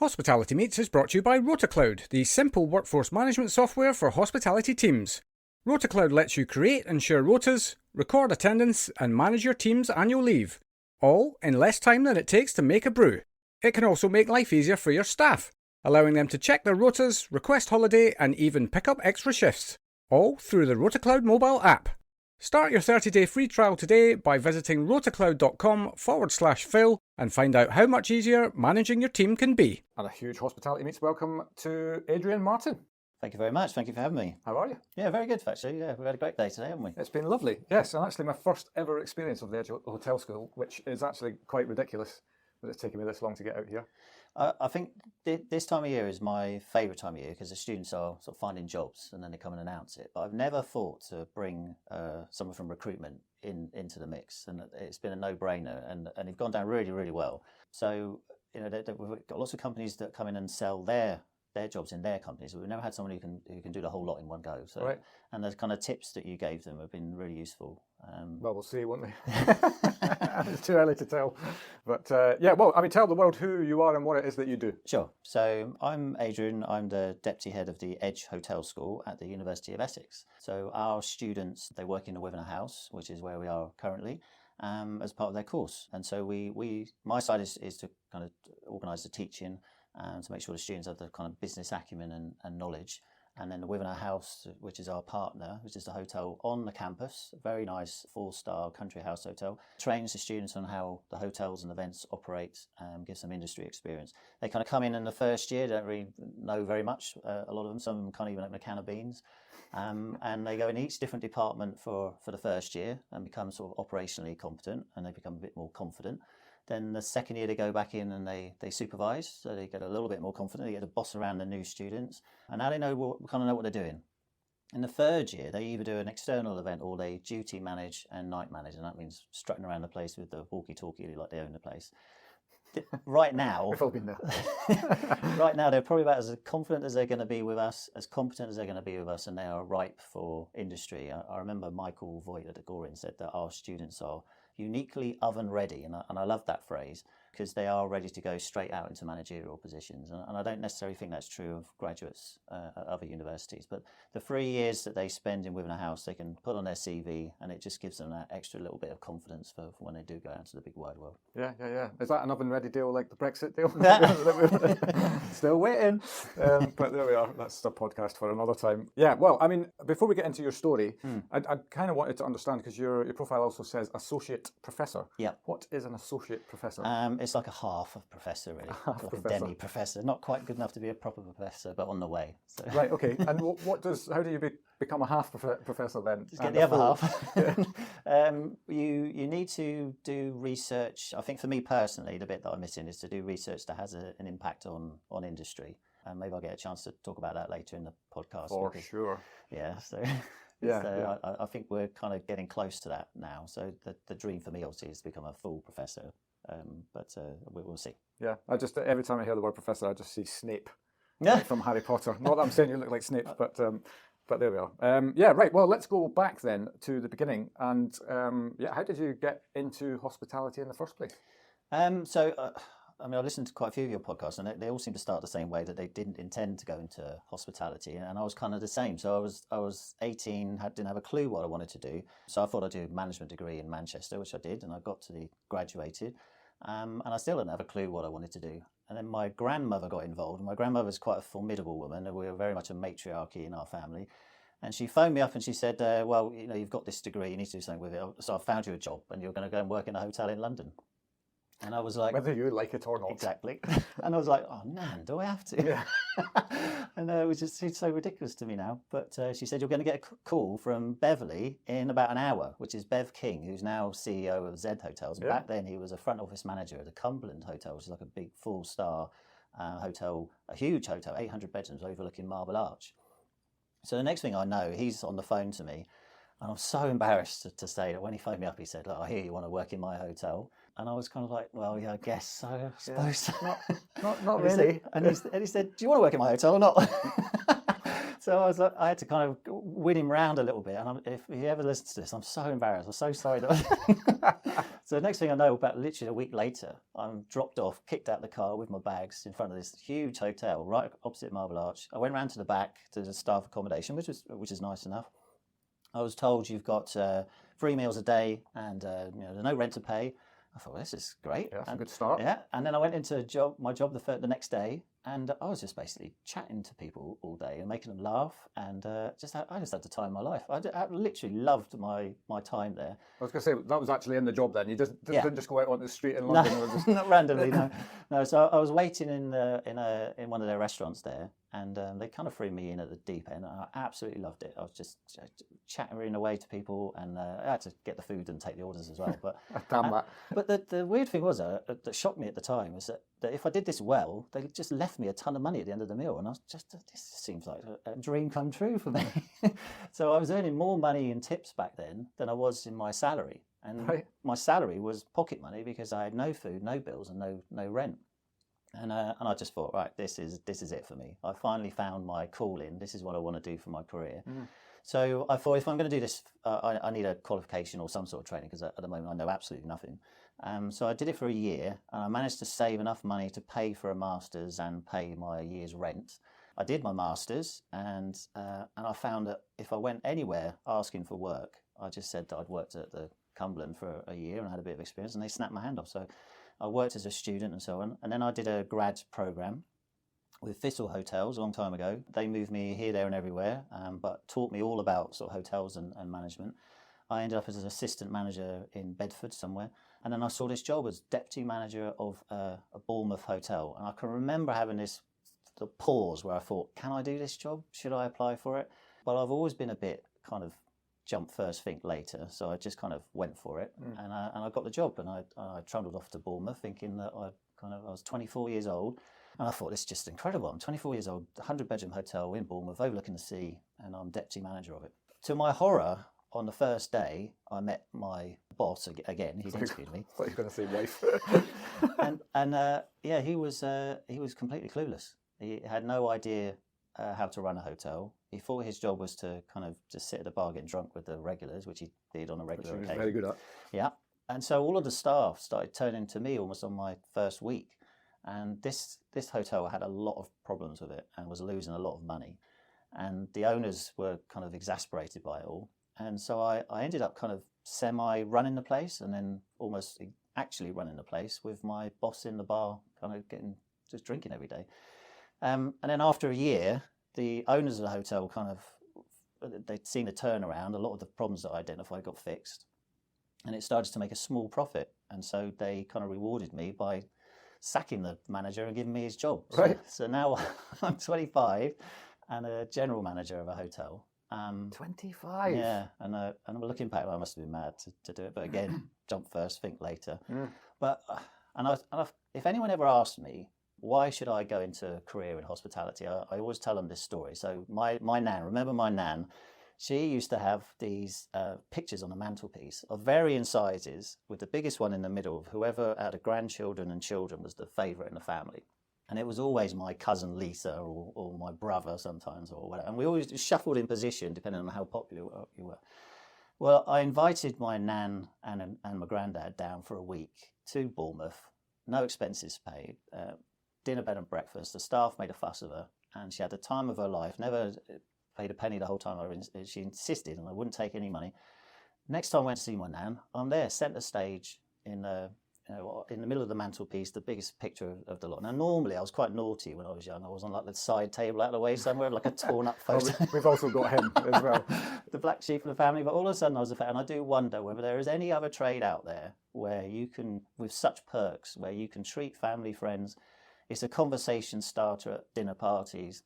Hospitality Meets is brought to you by RotaCloud, the simple workforce management software for hospitality teams. RotaCloud lets you create and share rotas, record attendance, and manage your team's annual leave, all in less time than it takes to make a brew. It can also make life easier for your staff, allowing them to check their rotas, request holiday, and even pick up extra shifts, all through the RotaCloud mobile app. Start your 30-day free trial today by visiting rotacloud.com/Phil and find out how much easier managing your team can be. And a huge Hospitality Meets welcome to Adrian Martin. Thank you very much. Thank you for having me. How are you? Yeah, very good, actually. Yeah, we've had a great day today, haven't we? It's been lovely. Yes, and actually my first ever experience of the Edge Hotel School, which is actually quite ridiculous that it's taken me this long to get out here. I think this time of year is my favourite time of year because the students are sort of finding jobs and then they come and announce it. But I've never thought to bring someone from recruitment into the mix, and it's been a no-brainer, and they've gone down really, really well. So, you know, we've got lots of companies that come in and sell their jobs in their companies. We've never had someone who can do the whole lot in one go. So, right. And the kind of tips that you gave them have been really useful. Well, we'll see, won't we? It's too early to tell. But yeah, well, I mean, tell the world who you are and what it is that you do. Sure. So I'm Adrian. I'm the deputy head of the Edge Hotel School at the University of Essex. So our students, they work in the Wivenhoe House, which is where we are currently, as part of their course. And so my side is to kind of organise the teaching, to make sure the students have the kind of business acumen and knowledge. And then the Wivenhoe House, which is our partner, which is the hotel on the campus, a very nice 4-star country house hotel, trains the students on how the hotels and events operate, gives them industry experience. They kind of come in the first year, don't really know very much, a lot of them, some of them can't even open a can of beans. And they go in each different department for the first year and become sort of operationally competent, and they become a bit more confident. Then the second year they go back in and they supervise, so they get a little bit more confident. They get to boss around the new students, and now they kind of know what they're doing. In the third year, they either do an external event or they duty manage and night manage, and that means strutting around the place with the walkie-talkie like they own the place. Right now, we've all been there. Right now, they're probably about as confident as they're going to be with us, as competent as they're going to be with us, and they are ripe for industry. I remember Michael Voigt at Gorin said that our students are uniquely oven ready, and I love that phrase because they are ready to go straight out into managerial positions, and I don't necessarily think that's true of graduates at other universities, but the 3 years that they spend in Wivenhoe House they can put on their CV, and it just gives them that extra little bit of confidence for when they do go out into the big wide world. Yeah. Is that an oven ready deal like the Brexit deal? Still waiting. But there we are. That's a podcast for another time. Yeah, well, I mean, before we get into your story, I kind of wanted to understand, because your profile also says associate professor. Yeah. What is an associate professor? It's like a half of professor, really. Half like professor. A demi-professor. Not quite good enough to be a proper professor, but on the way. So. Right, okay. And how do you become a half professor then? Just get the other half. You need to do research. I think for me personally, the bit that I'm missing is to do research that has an impact on industry. And maybe I'll get a chance to talk about that later in the podcast. For sure. Yeah, so... Yeah. I think we're kind of getting close to that now. So the dream for me obviously is to become a full professor, but we'll see. Yeah, every time I hear the word professor, I just see Snape from Harry Potter. Not that I'm saying you look like Snape, but there we are. Yeah, right. Well, let's go back then to the beginning. And how did you get into hospitality in the first place? I mean, I listened to quite a few of your podcasts, and they all seem to start the same way, that they didn't intend to go into hospitality, and I was kind of the same. So I was 18, didn't have a clue what I wanted to do. So I thought I'd do a management degree in Manchester, which I did, and I graduated, and I still didn't have a clue what I wanted to do. And then my grandmother got involved. My grandmother's quite a formidable woman, and we were very much a matriarchy in our family. And she phoned me up and she said, well, you know, you've got this degree, you need to do something with it. So I found you a job, and you're going to go and work in a hotel in London. And I was like... Whether you like it or not. Exactly. And I was like, oh, Nan, do I have to? Yeah. And it was just so ridiculous to me now. But she said, you're going to get a call from Beverley in about an hour, which is Bev King, who's now CEO of Z Hotels. And back then he was a front office manager at the Cumberland Hotel, which is like a big 4-star hotel, a huge hotel, 800 bedrooms overlooking Marble Arch. So the next thing I know, he's on the phone to me. And I'm so embarrassed to say that when he phoned me up, he said, look, I hear you want to work in my hotel. And I was kind of like, well, yeah, I guess so, I suppose. Yeah. Not really. And he said, do you want to work in my hotel or not? So I was like, I had to kind of win him round a little bit. And if he ever listens to this, I'm so embarrassed. I'm so sorry. So the next thing I know, about literally a week later, I'm dropped off, kicked out the car with my bags in front of this huge hotel right opposite Marble Arch. I went round to the back to the staff accommodation, which is nice enough. I was told you've got 3 meals a day and there's no rent to pay. I thought, well, this is great. Yeah, that's a good start. Yeah, and then I went into my job the next day, and I was just basically chatting to people all day and making them laugh, and I just had the time of my life. I literally loved my time there. I was going to say, that was actually in the job then. You didn't just go out on the street in London. No, or just... not randomly, no. No, so I was waiting in one of their restaurants there, and they kind of threw me in at the deep end. And I absolutely loved it. I was just chattering away to people, and I had to get the food and take the orders as well. But damn that. But the weird thing was that shocked me at the time was that if I did this well, they just left me a ton of money at the end of the meal, and I was just, this seems like a dream come true for me. So I was earning more money in tips back then than I was in my salary, and my salary was pocket money because I had no food, no bills, and no rent. And I just thought, right, this is it for me. I finally found my calling. This is what I want to do for my career. So I thought, if I'm going to do this, I need a qualification or some sort of training, because at the moment I know absolutely nothing. So I did it for a year, and I managed to save enough money to pay for a master's and pay my year's rent. I did my master's, and I found that if I went anywhere asking for work, I just said that I'd worked at the Cumberland for a year and I had a bit of experience, and they snapped my hand off. So I worked as a student and so on, and then I did a grad program with Thistle Hotels a long time ago. They moved me here, there and everywhere, but taught me all about sort of hotels and management. I ended up as an assistant manager in Bedford somewhere, and then I saw this job as deputy manager of a Bournemouth hotel, and I can remember having this pause where I thought, can I do this job? Should I apply for it? But I've always been a bit kind of jump first, think later, so I just kind of went for it, and I got the job, and I trundled off to Bournemouth thinking that I was 24 years old. And I thought, this is just incredible. I'm 24 years old, 100-bedroom hotel in Bournemouth, overlooking the sea, and I'm deputy manager of it. To my horror, on the first day, I met my boss again. He'd interviewed me. I thought you were going to say wife. and he was completely clueless. He had no idea how to run a hotel. He thought his job was to kind of just sit at the bar getting drunk with the regulars, which he did on a regular occasion. Very good at. Yeah. And so all of the staff started turning to me almost on my first week. And this hotel had a lot of problems with it and was losing a lot of money. And the owners were kind of exasperated by it all. And so I ended up kind of semi-running the place, and then almost actually running the place with my boss in the bar, kind of just drinking every day. And then after a year, the owners of the hotel they'd seen a turnaround. A lot of the problems that I identified got fixed, and it started to make a small profit. And so they kind of rewarded me by sacking the manager and giving me his job. Right. So now I'm 25 and a general manager of a hotel. 25? Yeah, and I'm looking back, I must have been mad to do it. But again, jump first, think later. But if anyone ever asked me, why should I go into a career in hospitality, I always tell them this story. So my nan, remember my nan? She used to have these pictures on the mantelpiece of varying sizes, with the biggest one in the middle of whoever out of grandchildren and children was the favourite in the family. And it was always my cousin Lisa or my brother sometimes or whatever. And we always shuffled in position depending on how popular you were. Well, I invited my nan and my granddad down for a week to Bournemouth, no expenses paid, dinner, bed and breakfast. The staff made a fuss of her, and she had the time of her life, never paid a penny the whole time. She insisted, and I wouldn't take any money. Next time I went to see my nan, I'm there, centre stage in the middle of the mantelpiece, the biggest picture of the lot. Now, normally I was quite naughty when I was young. I was on like the side table out of the way somewhere, like a torn up photo. We've also got him as well. The black sheep of the family. But all of a sudden I was a fan, and I do wonder whether there is any other trade out there where you can, with such perks, where you can treat family, friends. It's a conversation starter at dinner parties.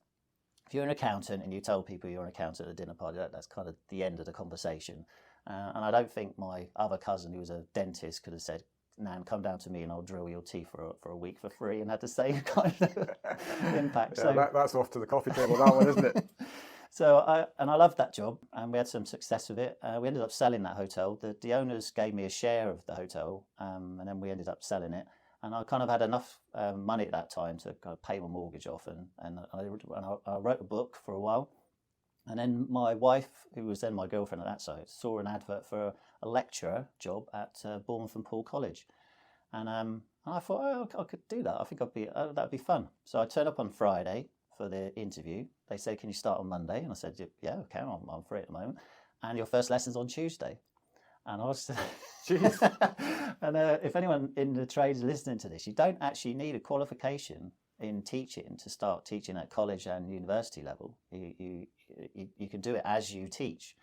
If you're an accountant and you tell people you're an accountant at a dinner party, that's kind of the end of the conversation. And I don't think my other cousin, who was a dentist, could have said, Nan, come down to me and I'll drill your teeth for a week for free, and had the same kind of impact. Yeah, so that's off to the coffee table, that one, isn't it? So I loved that job, and we had some success with it. We ended up selling that hotel. The owners gave me a share of the hotel, and then we ended up selling it. And I kind of had enough money at that time to kind of pay my mortgage off, and I wrote a book for a while. And then my wife, who was then my girlfriend at that site, saw an advert for a lecturer job at Bournemouth and Paul College. And I thought, oh, I could do that. I think that'd be fun. So I turned up on Friday for the interview. They said, can you start on Monday? And I said, yeah, okay, I'm free at the moment. And your first lesson's on Tuesday. And I was, jeez. And if anyone in the trade is listening to this, you don't actually need a qualification in teaching to start teaching at college and university level. You can do it as you teach.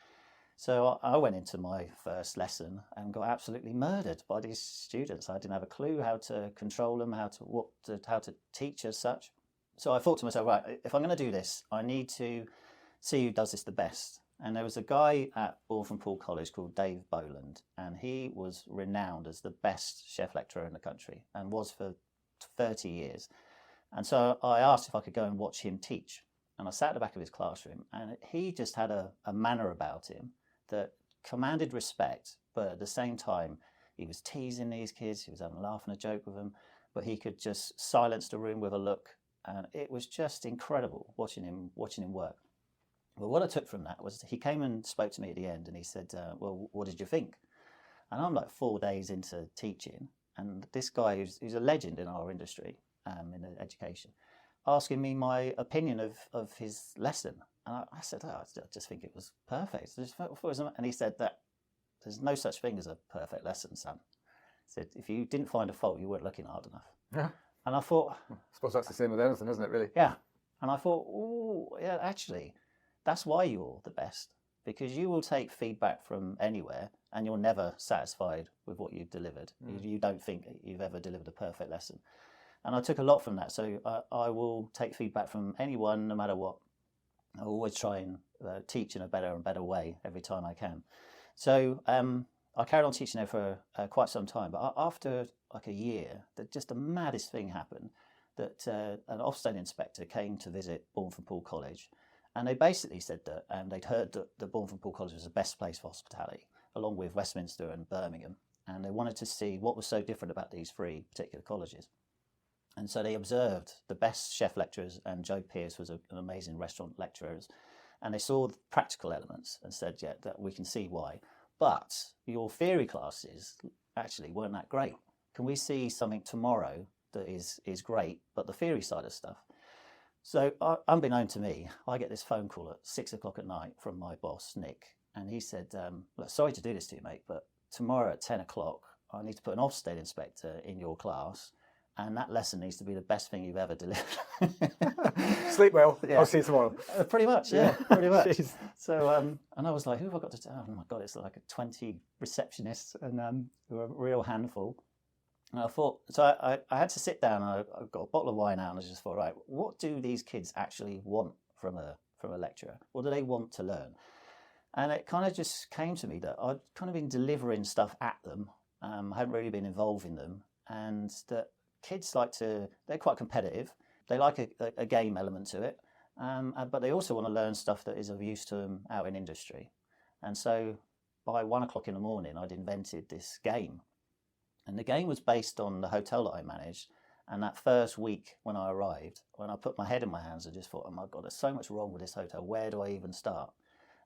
So I went into my first lesson and got absolutely murdered by these students. I didn't have a clue how to control them, how to teach as such. So I thought to myself, right, if I'm going to do this, I need to see who does this the best. And there was a guy at Bournemouth and Paul College called Dave Boland, and he was renowned as the best chef lecturer in the country and was for 30 years. And so I asked if I could go and watch him teach. And I sat at the back of his classroom, and he just had a manner about him that commanded respect, but at the same time, he was teasing these kids, he was having a laugh and a joke with them, but he could just silence the room with a look. And it was just incredible watching him work. Well, what I took from that was he came and spoke to me at the end, and he said, well, what did you think? And I'm like 4 days into teaching, and this guy who's a legend in our industry, in education, asking me my opinion of his lesson. And I said, I just think it was perfect. And he said that there's no such thing as a perfect lesson, son. He said, if you didn't find a fault, you weren't looking hard enough. Yeah. And I thought... I suppose that's the same with anything, isn't it, really? Yeah. And I thought, oh, yeah, actually, that's why you're the best. Because you will take feedback from anywhere and you're never satisfied with what you've delivered. You don't think you've ever delivered a perfect lesson. And I took a lot from that. So I will take feedback from anyone, no matter what. I always try and teach in a better and better way every time I can. So I carried on teaching there for quite some time. But after like a year, just the maddest thing happened, that an Ofsted inspector came to visit Bournemouth and Paul College. And they basically said that they'd heard that Bournemouth and Paul College was the best place for hospitality, along with Westminster and Birmingham. And they wanted to see what was so different about these three particular colleges. And so they observed the best chef lecturers, and Joe Pearce was an amazing restaurant lecturer. And they saw the practical elements and said, yeah, that we can see why. But your theory classes actually weren't that great. Can we see something tomorrow that is great, but the theory side of stuff? So unbeknown to me, I get this phone call at 6 o'clock at night from my boss, Nick. And he said, look, sorry to do this to you, mate, but tomorrow at 10 o'clock, I need to put an Ofsted inspector in your class. And that lesson needs to be the best thing you've ever delivered. Sleep well. Yeah. I'll see you tomorrow. Pretty much, yeah, pretty much. So, and I was like, who have I got to tell? Oh my God, it's like 20 receptionists, and who are a real handful. And I thought, so I had to sit down, and I got a bottle of wine out, and I just thought, right, what do these kids actually want from a lecturer? What do they want to learn? And it kind of just came to me that I'd kind of been delivering stuff at them. I hadn't really been involving them, and that kids they're quite competitive. They like a game element to it, but they also want to learn stuff that is of use to them out in industry. And so by 1 o'clock in the morning, I'd invented this game. And the game was based on the hotel that I managed. And that first week when I arrived, when I put my head in my hands, I just thought, oh my God, there's so much wrong with this hotel. Where do I even start?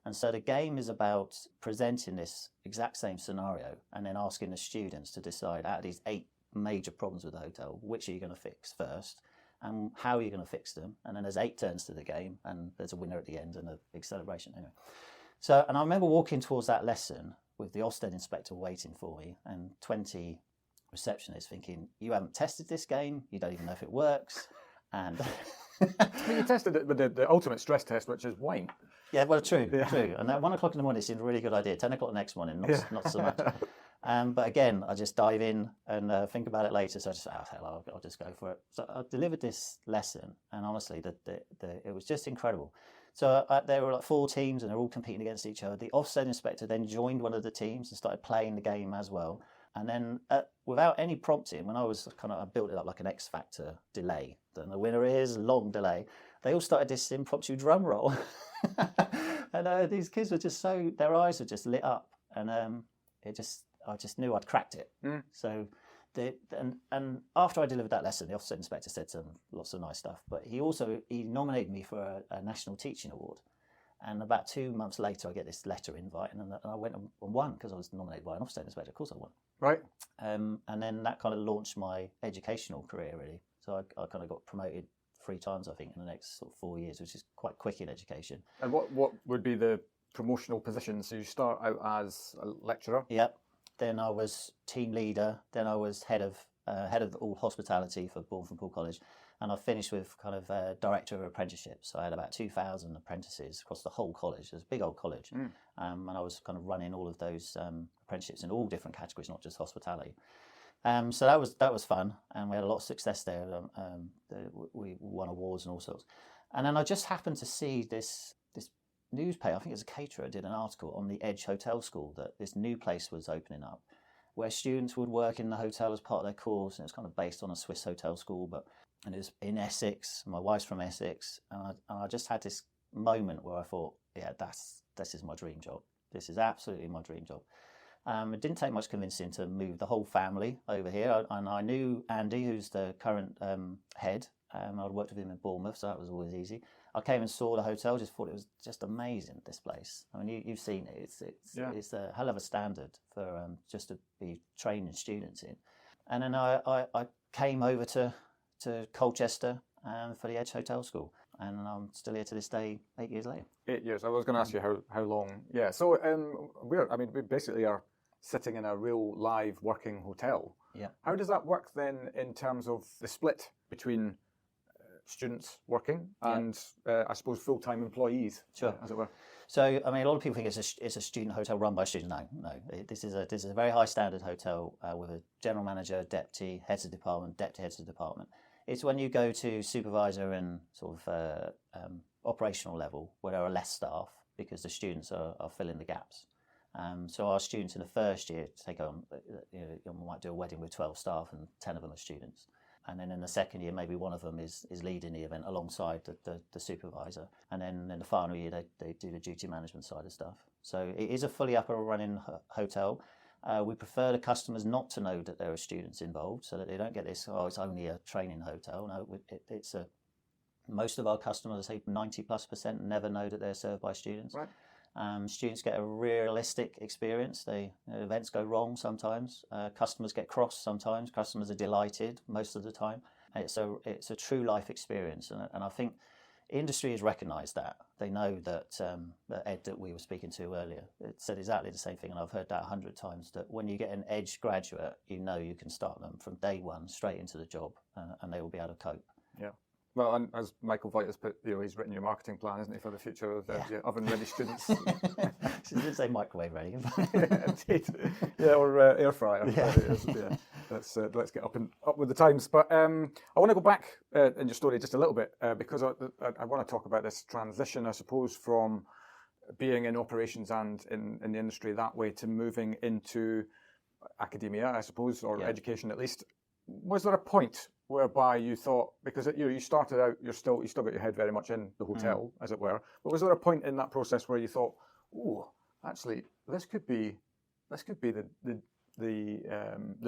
And so the game is about presenting this exact same scenario and then asking the students to decide out of these 8 major problems with the hotel, which are you going to fix first and how are you going to fix them? And then there's 8 turns to the game and there's a winner at the end and a big celebration anyway. So, and I remember walking towards that lesson with the Ofsted inspector waiting for me and 20 receptionists thinking, you haven't tested this game, you don't even know if it works. And you tested it with the ultimate stress test, which is wine. Yeah, well, true. And at 1 o'clock in the morning, it seemed a really good idea. 10 o'clock the next morning, not so much. But again, I just dive in and think about it later. So I just, I'll just go for it. So I delivered this lesson, and honestly, it was just incredible. So there were like 4 teams, and they're all competing against each other. The Ofsted inspector then joined one of the teams and started playing the game as well. And then, without any prompting, when I built it up like an X Factor delay. Then the winner is long delay. They all started this impromptu drum roll, and these kids were just their eyes were just lit up, and I just knew I'd cracked it. So, and after I delivered that lesson, the Ofsted inspector said some lots of nice stuff, but he nominated me for a National Teaching Award. And about 2 months later, I get this letter invite, and I went and won because I was nominated by an Ofsted inspector. Of course, I won. Right. And then that kind of launched my educational career, really. So I kind of got promoted 3 times, I think, in the next sort of 4 years, which is quite quick in education. And what would be the promotional position? So you start out as a lecturer. Yep. Then I was team leader. Then I was head of all hospitality for Bournemouth Pool College, and I finished with kind of director of apprenticeships. So I had about 2,000 apprentices across the whole college. It was a big old college, and I was kind of running all of those apprenticeships in all different categories, not just hospitality. So that was fun, and we had a lot of success there. We won awards and all sorts. And then I just happened to see this newspaper, I think it was a caterer, did an article on the Edge Hotel School that this new place was opening up, where students would work in the hotel as part of their course, and it's kind of based on a Swiss hotel school, and it was in Essex. My wife's from Essex, and I just had this moment where I thought, yeah, this is my dream job. This is absolutely my dream job. It didn't take much convincing to move the whole family over here, and I knew Andy, who's the current head. I'd worked with him in Bournemouth, so that was always easy. I came and saw the hotel, just thought it was just amazing, this place. I mean, you've seen it. It's a hell of a standard for just to be training students in. And then I came over to Colchester for the Edge Hotel School, and I'm still here to this day, 8 years later. 8 years. I was going to ask you how long. Yeah. So we basically are sitting in a real live working hotel. Yeah. How does that work then in terms of the split between students working and I suppose full-time employees, sure, as it were? So I mean, a lot of people think it's a student hotel run by students. No. This is a very high standard hotel with a general manager, deputy heads of department, deputy heads of department. It's when you go to supervisor and sort of operational level where there are less staff because the students are filling the gaps. So our students in the first year take on, you might do a wedding with 12 staff and 10 of them are students. And then in the second year, maybe one of them is leading the event alongside the supervisor. And then in the final year, they do the duty management side of stuff. So it is a fully up and running hotel. We prefer the customers not to know that there are students involved so that they don't get this, it's only a training hotel. No, most of our customers, I say 90+%, never know that they're served by students. Right. Students get a realistic experience. Events go wrong sometimes. Customers get cross sometimes. Customers are delighted most of the time. It's a true life experience, and I think industry has recognised that. They know that Ed that we were speaking to earlier, it said exactly the same thing, and I've heard that 100 times. That when you get an Edge graduate, you can start them from day one straight into the job, and they will be able to cope. Yeah. Well, and as Michael Voigt has put, he's written your marketing plan, isn't he, for the future of oven-ready students? She didn't say microwave ready. Indeed. Yeah, or air fryer. Yeah. Let's get up with the times. But I want to go back in your story just a little bit because I want to talk about this transition, I suppose, from being in operations and in the industry that way to moving into academia, I suppose, or education at least. Was there a point whereby you thought, because you started out, you still got your head very much in the hotel, as it were, but was there a point in that process where you thought, oh, actually, this could be the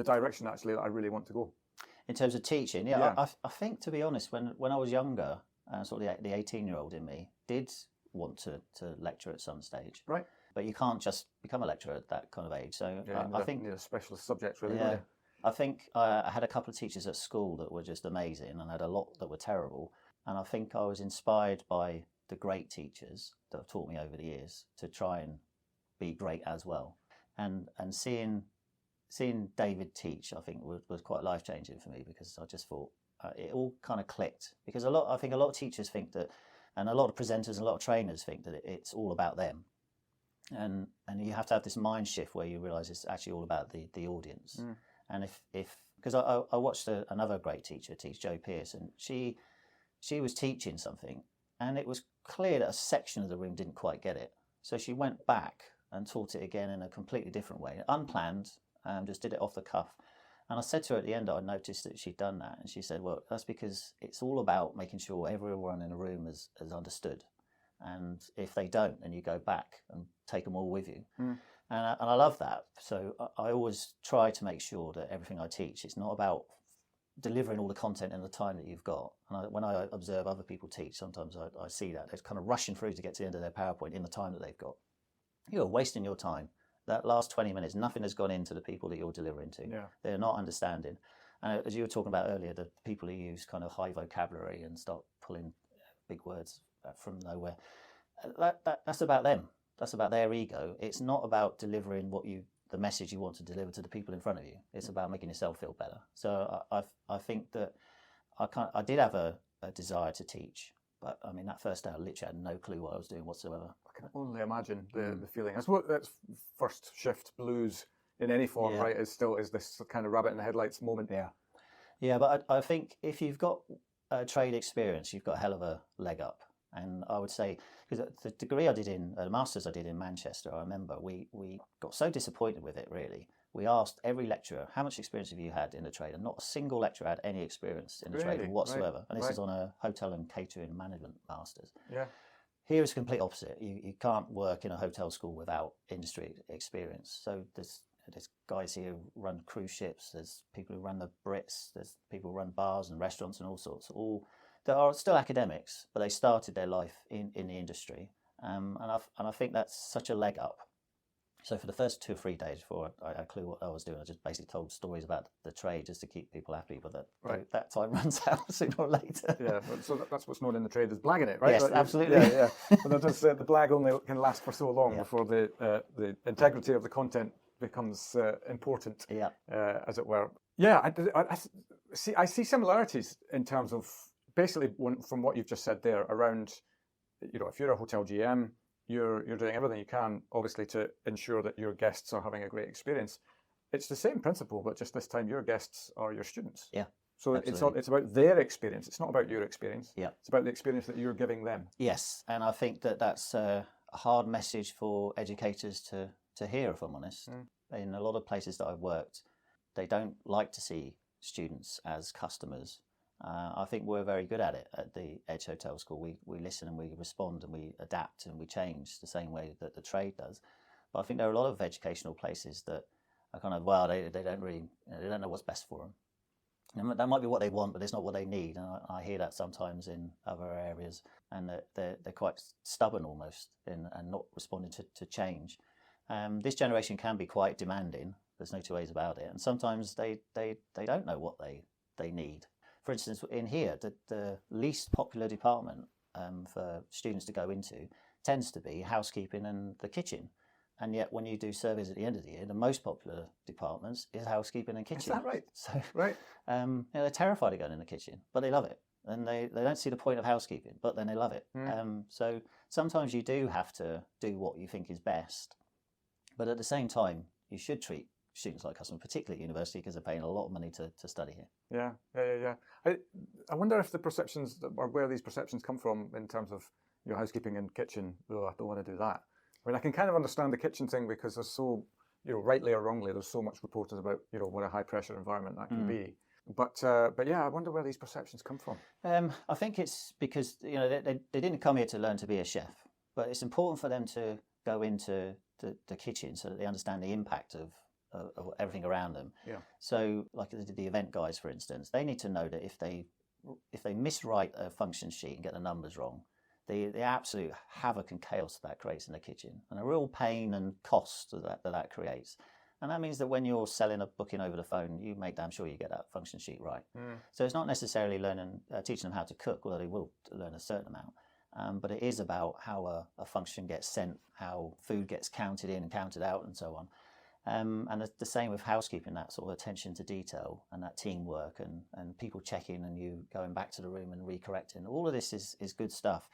direction actually that I really want to go? In terms of teaching, I think, to be honest, when I was younger, sort of the 18-year-old in me did want to lecture at some stage. Right. But you can't just become a lecturer at that kind of age. So I think a specialist subject, really. Yeah. I think I had a couple of teachers at school that were just amazing, and I had a lot that were terrible. And I think I was inspired by the great teachers that have taught me over the years to try and be great as well. And seeing David teach, I think, was quite life-changing for me, because I just thought it all kind of clicked. Because I think a lot of teachers think that, and a lot of presenters and a lot of trainers think that it's all about them. And you have to have this mind shift where you realise it's actually all about the audience. Mm. And because I watched another great teacher teach, Jo Pearce, and she was teaching something, and it was clear that a section of the room didn't quite get it. So she went back and taught it again in a completely different way, unplanned, just did it off the cuff. And I said to her at the end, I noticed that she'd done that, and she said, well, that's because it's all about making sure everyone in the room has understood. And if they don't, then you go back and take them all with you. Mm. And I love that. So I always try to make sure that everything I teach, it's not about delivering all the content in the time that you've got. And when I observe other people teach, sometimes I see that they're kind of rushing through to get to the end of their PowerPoint in the time that they've got. You're wasting your time. That last 20 minutes, nothing has gone into the people that you're delivering to. Yeah. They're not understanding. And as you were talking about earlier, the people who use kind of high vocabulary and start pulling big words from nowhere, that's about them. That's about their ego. It's not about delivering the message you want to deliver to the people in front of you. It's about making yourself feel better. So I think that I did have a desire to teach, but I mean that first day I literally had no clue what I was doing whatsoever. I can only imagine the feeling. That's first shift blues in any form, right? Is this kind of rabbit in the headlights moment. Yeah, but I think if you've got a trade experience, you've got a hell of a leg up. And I would say, because the degree I did the masters I did in Manchester, I remember we got so disappointed with it. Really, we asked every lecturer, "How much experience have you had in the trade?" And not a single lecturer had any experience in the trade whatsoever. Right. And this is on a hotel and catering management masters. Yeah. Here it's complete opposite. You can't work in a hotel school without industry experience. So there's guys here who run cruise ships. There's people who run the Brits. There's people who run bars and restaurants and all sorts. All that are still academics, but they started their life in the industry. And I think that's such a leg up. So for the first 2 or 3 days before I had a clue what I was doing, I just basically told stories about the trade just to keep people happy. But that time runs out sooner or later. Yeah, so that's what's known in the trade as blagging it, right? Yes, absolutely. Yeah. But the blag only can last for so long before the integrity of the content becomes important, as it were. Yeah, I see similarities in terms of basically from what you've just said there around, if you're a hotel GM, you're doing everything you can, obviously, to ensure that your guests are having a great experience. It's the same principle, but just this time your guests are your students. Yeah. So it's about their experience. It's not about your experience. Yeah. It's about the experience that you're giving them. Yes, and I think that's a hard message for educators to hear, if I'm honest. In a lot of places that I've worked, they don't like to see students as customers. I think we're very good at it at the Edge Hotel School. We listen and we respond and we adapt and we change the same way that the trade does. But I think there are a lot of educational places that are kind of, they don't really, they don't know what's best for them. And that might be what they want, but it's not what they need. And I hear that sometimes in other areas, and that they're quite stubborn almost and not responding to change. This generation can be quite demanding. There's no two ways about it. And sometimes they don't know what they need. For instance, in here, the least popular department for students to go into tends to be housekeeping and the kitchen. And yet, when you do surveys at the end of the year, the most popular departments is housekeeping and kitchen. Is that right? So, right. They're terrified of going in the kitchen, but they love it. And they don't see the point of housekeeping, but then they love it. So sometimes you do have to do what you think is best. But at the same time, you should treat students like customers, particularly at university, because they're paying a lot of money to study here. Yeah. I wonder if the perceptions, or where these perceptions come from in terms of housekeeping and kitchen, though I don't want to do that. I mean, I can kind of understand the kitchen thing because there's so, rightly or wrongly, there's so much reported about, what a high pressure environment that can be. But yeah, I wonder where these perceptions come from. I think it's because, they didn't come here to learn to be a chef, but it's important for them to go into the kitchen so that they understand the impact of everything around them. Yeah. So, like the event guys, for instance, they need to know that if they miswrite a function sheet and get the numbers wrong, the absolute havoc and chaos that creates in the kitchen, and a real pain and cost that creates. And that means that when you're selling a booking over the phone, you make damn sure you get that function sheet right. So it's not necessarily teaching them how to cook, although they will learn a certain amount. But it is about how a function gets sent, how food gets counted in and counted out, and so on. And the same with housekeeping, that sort of attention to detail and that teamwork and people checking and you going back to the room and recorrecting. All of this is good stuff.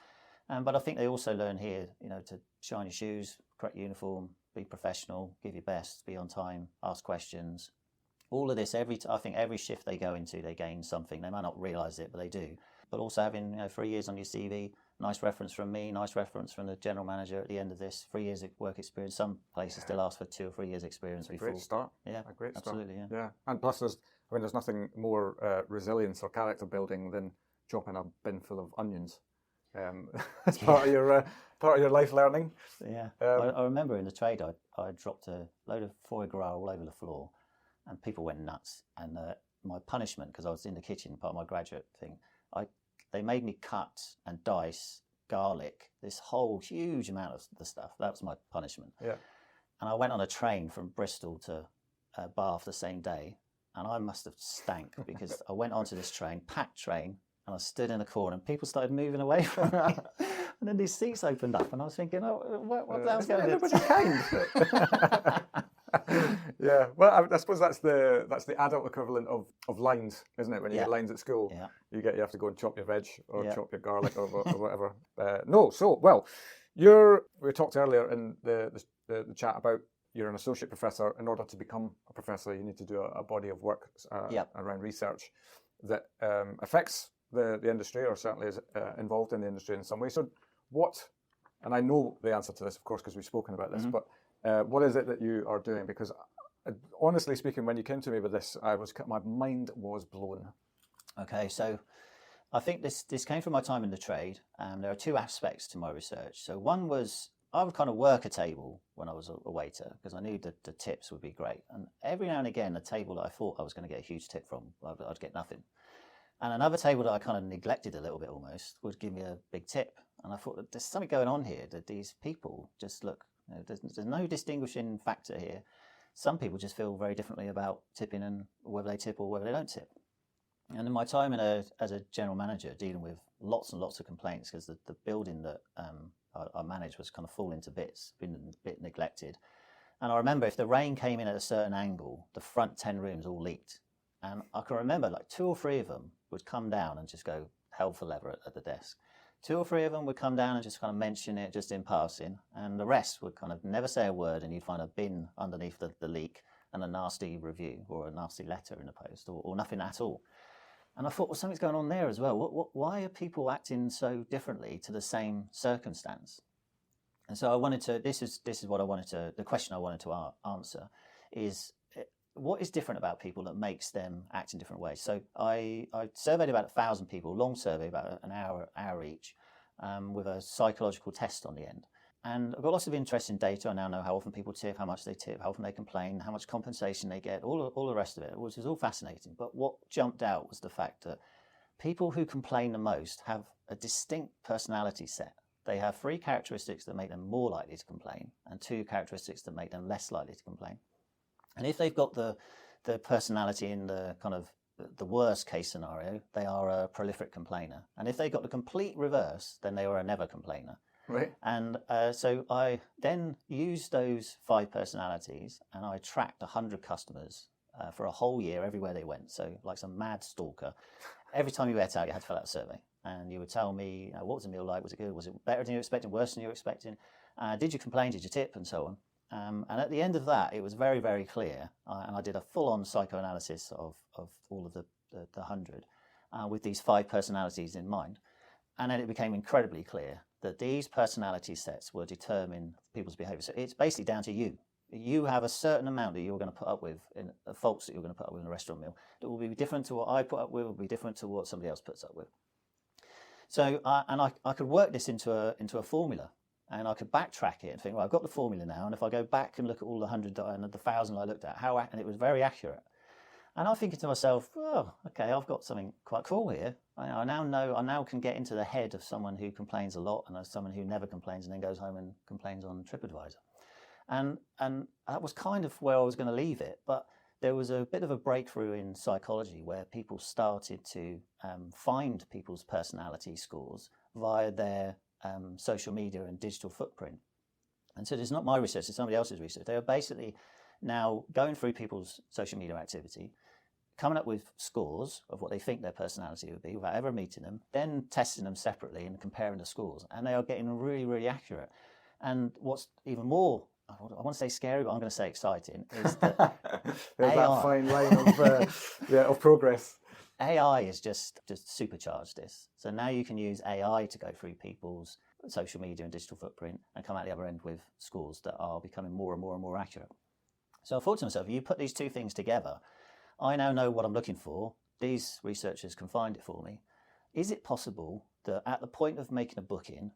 But I think they also learn here, to shine your shoes, correct uniform, be professional, give your best, be on time, ask questions. All of this, I think every shift they go into, they gain something. They might not realise it, but they do. But also having 3 years on your CV, nice reference from me, nice reference from the general manager at the end of this, 3 years of work experience. Some places still ask for 2 or 3 years experience before. Great start. Yeah, a great absolutely, start. yeah. And plus there's nothing more resilience or character building than dropping a bin full of onions. As part of your life learning. Yeah, I remember in the trade I dropped a load of foie gras all over the floor, and people went nuts. And my punishment, because I was in the kitchen, part of my graduate thing, they made me cut and dice garlic, this whole huge amount of the stuff. That was my punishment. Yeah. And I went on a train from Bristol to Bath the same day, and I must have stank because I went onto this train, packed train, and I stood in a corner, and people started moving away from me. And then these seats opened up, and I was thinking, oh, what the hell's going on? Everybody's kind. Yeah, well, I suppose that's the adult equivalent of lines, isn't it? When you get lines at school, you have to go and chop your veg or chop your garlic or whatever. We talked earlier in the chat about you're an associate professor. In order to become a professor, you need to do a body of work around research that affects the industry, or certainly is involved in the industry in some way. So what, and I know the answer to this, of course, because we've spoken about this, but what is it that you are doing? Because honestly speaking, when you came to me with this, my mind was blown. Okay, so I think this came from my time in the trade. There are two aspects to my research. So one was I would kind of work a table when I was a waiter, because I knew that the tips would be great. And every now and again, a table that I thought I was going to get a huge tip from, I'd get nothing. And another table that I kind of neglected a little bit almost would give me a big tip. And I thought, there's something going on here, that these people just look, there's no distinguishing factor here. Some people just feel very differently about tipping and whether they tip or whether they don't tip. And in my time as a general manager, dealing with lots and lots of complaints, because the building that I managed was kind of falling to bits, been a bit neglected. And I remember if the rain came in at a certain angle, the front 10 rooms all leaked. And I can remember like 2 or 3 of them would come down and just go hell for leather at the desk. 2 or 3 of them would come down and just kind of mention it just in passing, and the rest would kind of never say a word, and you'd find a bin underneath the leak and a nasty review or a nasty letter in the post, or nothing at all. And I thought, well, something's going on there as well. Why are people acting so differently to the same circumstance? And so I wanted to, this is what I wanted to, the question I wanted to answer is, what is different about people that makes them act in different ways? So I surveyed about 1,000 people, long survey, about an hour each, with a psychological test on the end. And I've got lots of interesting data. I now know how often people tip, how much they tip, how often they complain, how much compensation they get, all the rest of it, which is all fascinating. But what jumped out was the fact that people who complain the most have a distinct personality set. They have 3 characteristics that make them more likely to complain, and 2 characteristics that make them less likely to complain. And if they've got the personality in the kind of the worst case scenario, they are a prolific complainer. And if they got the complete reverse, then they were a never complainer. Right. And so I then used those 5 personalities, and I tracked 100 customers for a whole year everywhere they went. So like some mad stalker. Every time you ate out, you had to fill out a survey. And you would tell me, what was the meal like? Was it good? Was it better than you were expecting? Worse than you were expecting? Did you complain? Did you tip? And so on. And at the end of that, it was very, very clear, and I did a full-on psychoanalysis of all of the 100 with these 5 personalities in mind. And then it became incredibly clear that these personality sets will determine people's behaviour. So it's basically down to you. You have a certain amount that you're going to put up with, in faults that you're going to put up with in a restaurant meal, that will be different to what I put up with, will be different to what somebody else puts up with. So, and I could work this into a formula. And I could backtrack it and think, well, I've got the formula now, and if I go back and look at all the 100 and the 1,000 I looked at, and it was very accurate. And I'm thinking to myself, oh, okay, I've got something quite cool here. I now can get into the head of someone who complains a lot and someone who never complains and then goes home and complains on TripAdvisor. And that was kind of where I was going to leave it. But there was a bit of a breakthrough in psychology where people started to find people's personality scores via their social media and digital footprint. And so it's not my research, it's somebody else's research. They are basically now going through people's social media activity, coming up with scores of what they think their personality would be without ever meeting them, then testing them separately and comparing the scores. And they are getting really, really accurate. And what's even more, I want to say scary, but I'm going to say exciting, is that there's that fine line of progress. AI is just supercharged this. So now you can use AI to go through people's social media and digital footprint and come out the other end with scores that are becoming more and more and more accurate. So I thought to myself, if you put these 2 things together, I now know what I'm looking for. These researchers can find it for me. Is it possible that at the point of making a booking,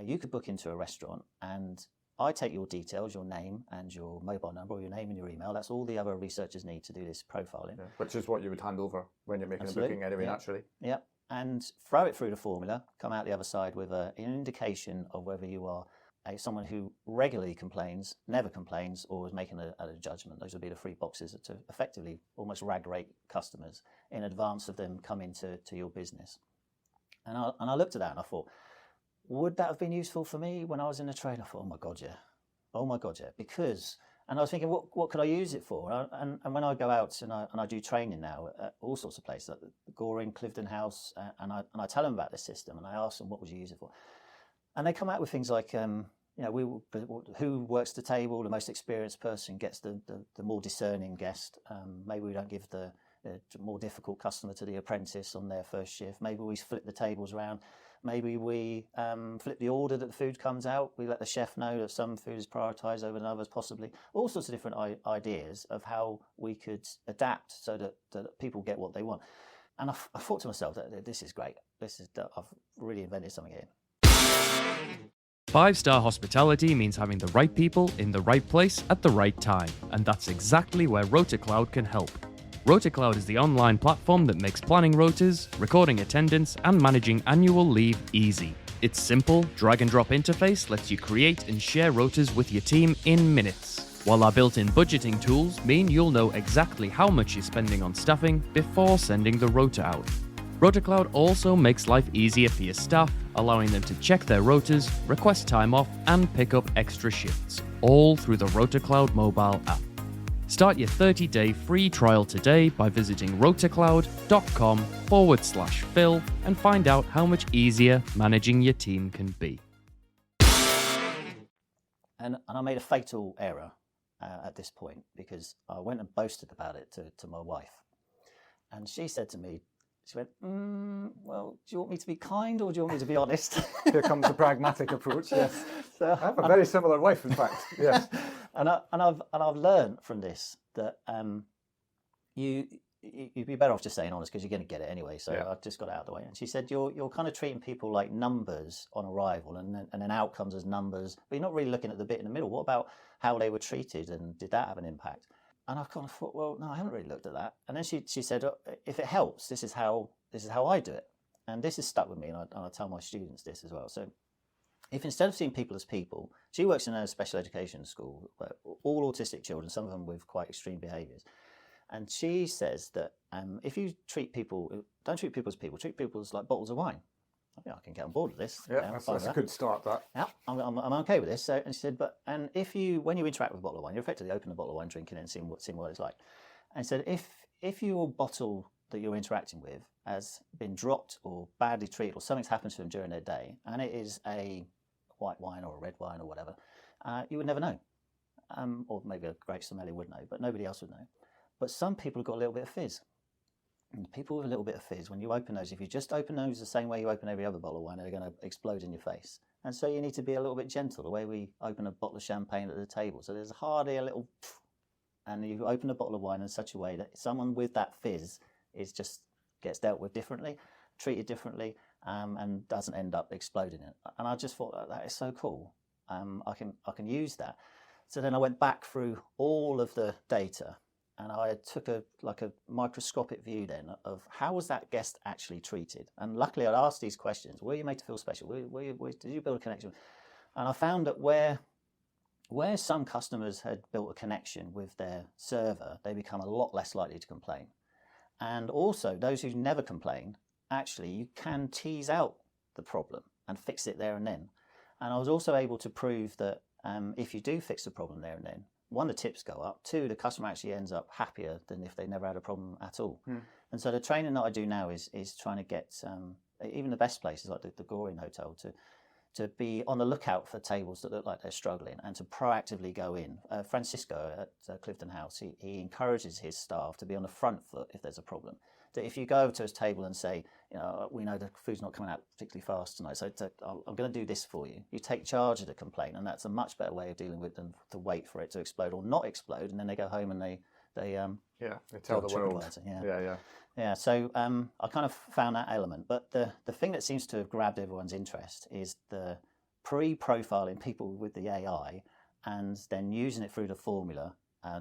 you could book into a restaurant and I take your details, your name and your mobile number, or your name and your email. That's all the other researchers need to do this profiling. Yeah. Which is what you would hand over when you're making Absolutely. a booking anyway, Yeah. naturally. Yeah. And throw it through the formula, come out the other side with an indication of whether you are someone who regularly complains, never complains, or is making a judgment. Those would be the 3 boxes to effectively almost rag rate customers in advance of them coming to your business. And I looked at that and I thought, would that have been useful for me when I was in the trade? I thought, oh my God, yeah. Because, and I was thinking, what could I use it for? And when I go out and I do training now at all sorts of places, like the Goring, Clifton House, and I tell them about this system and I ask them, what would you use it for? And they come out with things like, who works the table, the most experienced person gets the more discerning guest. Maybe we don't give the more difficult customer to the apprentice on their first shift. Maybe we flip the tables around. Maybe we flip the order that the food comes out. We let the chef know that some food is prioritised over others, possibly. All sorts of different ideas of how we could adapt so that people get what they want. And I thought to myself, that this is great. I've really invented something here. 5-star hospitality means having the right people in the right place at the right time, and that's exactly where RotaCloud can help. RotaCloud is the online platform that makes planning rotas, recording attendance, and managing annual leave easy. Its simple, drag-and-drop interface lets you create and share rotas with your team in minutes, while our built-in budgeting tools mean you'll know exactly how much you're spending on staffing before sending the rota out. RotaCloud also makes life easier for your staff, allowing them to check their rotas, request time off, and pick up extra shifts, all through the RotaCloud mobile app. Start your 30-day free trial today by visiting rotacloud.com/Phil and find out how much easier managing your team can be. And I made a fatal error at this point because I went and boasted about it to my wife. And she said to me, she went, well, do you want me to be kind or do you want me to be honest? Here comes the pragmatic approach, yes. So, I have a very similar wife, in fact, yes. and I've learned from this that you'd be better off just saying honest because you're going to get it anyway. So I've just got it out of the way. And she said, you're kind of treating people like numbers on arrival and then outcomes as numbers, but you're not really looking at the bit in the middle. What about how they were treated and did that have an impact? And I kind of thought, well, no, I haven't really looked at that. And then she said, oh, if it helps, this is how I do it. And this has stuck with me, and I tell my students this as well. So if instead of seeing people as people, she works in a special education school, where all autistic children, some of them with quite extreme behaviours. And she says that if you don't treat people as people, treat people as like bottles of wine. I think I can get on board with this. Yeah, that's a good start, that. Yeah, I'm okay with this. So, and she said, when you interact with a bottle of wine, you effectively open a bottle of wine, drinking it, and seeing what it's like. And said, if your bottle that you're interacting with has been dropped or badly treated, or something's happened to them during their day, and it is a white wine or a red wine or whatever, you would never know. Or maybe a great sommelier would know, but nobody else would know. But some people have got a little bit of fizz. And people with a little bit of fizz, when you open those, if you just open those the same way you open every other bottle of wine, they're going to explode in your face. And so you need to be a little bit gentle, the way we open a bottle of champagne at the table. So there's hardly a little, and you open a bottle of wine in such a way that someone with that fizz gets dealt with differently, treated differently, and doesn't end up exploding it. And I just thought that is so cool. I can use that. So then I went back through all of the data. And I took a microscopic view then of how was that guest actually treated. And luckily I'd asked these questions. Were you made to feel special? Did you build a connection? And I found that where some customers had built a connection with their server, they become a lot less likely to complain. And also those who never complain, actually you can tease out the problem and fix it there and then. And I was also able to prove that if you do fix the problem there and then, one, the tips go up. Two, the customer actually ends up happier than if they never had a problem at all. And so the training that I do now is trying to get even the best places like the Goring Hotel to be on the lookout for tables that look like they're struggling and to proactively go in. Francisco at Clifton House, he encourages his staff to be on the front foot if there's a problem. That if you go over to his table and say, we know the food's not coming out particularly fast tonight, so I'm going to do this for you. You take charge of the complaint, and that's a much better way of dealing with than to wait for it to explode or not explode, and then they go home and they tell the world. Yeah. So I kind of found that element, but the thing that seems to have grabbed everyone's interest is the pre-profiling people with the AI and then using it through the formula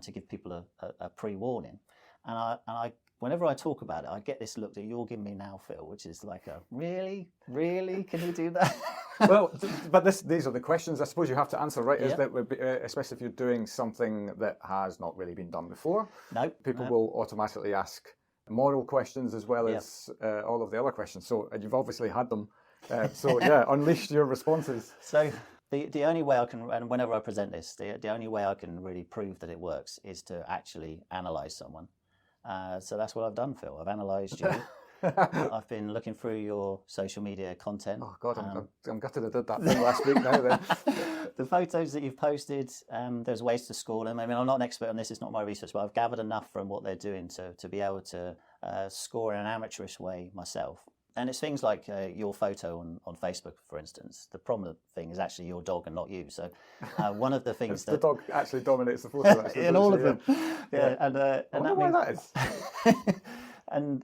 to give people a pre-warning. And I whenever I talk about it, I get this look that you're giving me now, Phil, which is like really, can you do that? Well, but these are the questions I suppose you have to answer, right? Yeah. Is that especially if you're doing something that has not really been done before? Nope. People will automatically ask moral questions as well as all of the other questions. So you've obviously had them. So yeah, unleash your responses. So the only way I can, and whenever I present this, the only way I can really prove that it works is to actually analyse someone. So that's what I've done, Phil. I've analysed you. I've been looking through your social media content. Oh God, I'm gutted I did that thing last week now then. The photos that you've posted, there's ways to score them. I mean, I'm not an expert on this, it's not my research, but I've gathered enough from what they're doing to be able to score in an amateurish way myself. And it's things like your photo on Facebook, for instance. The prominent thing is actually your dog and not you. So one of the things the dog actually dominates the photo. Actually, in all of them. Yeah. And I wonder why that is. And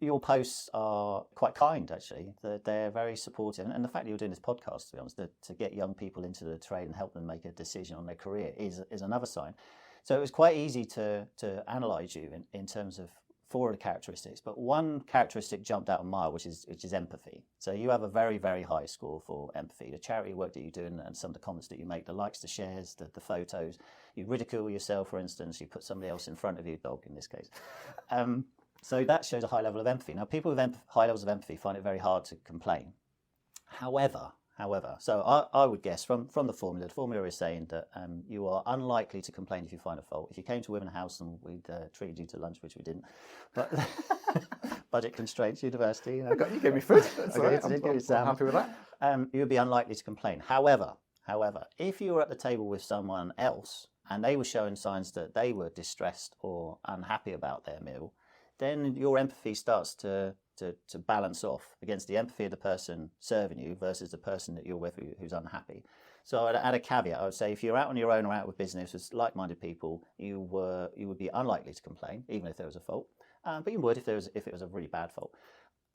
your posts are quite kind, actually. They're very supportive. And the fact that you're doing this podcast, to be honest, to get young people into the trade and help them make a decision on their career is another sign. So it was quite easy to analyse you in terms of 4 of the characteristics. But one characteristic jumped out a mile, which is empathy. So you have a very, very high score for empathy. The charity work that you do and some of the comments that you make, the likes, the shares, the photos. You ridicule yourself, for instance. You put somebody else in front of you, dog in this case. So that shows a high level of empathy. Now, people with high levels of empathy find it very hard to complain. However, so I would guess from the formula is saying that you are unlikely to complain if you find a fault. If you came to Wivenhoe House and we'd treated you to lunch, which we didn't, but budget constraints, university. You gave me food. That's all right. I'm happy with that. You would be unlikely to complain. However, if you were at the table with someone else and they were showing signs that they were distressed or unhappy about their meal, then your empathy starts to balance off against the empathy of the person serving you versus the person that you're with who's unhappy. So I'd add a caveat. I would say if you're out on your own or out with business with like-minded people, you would be unlikely to complain, even if there was a fault. But you would if it was a really bad fault.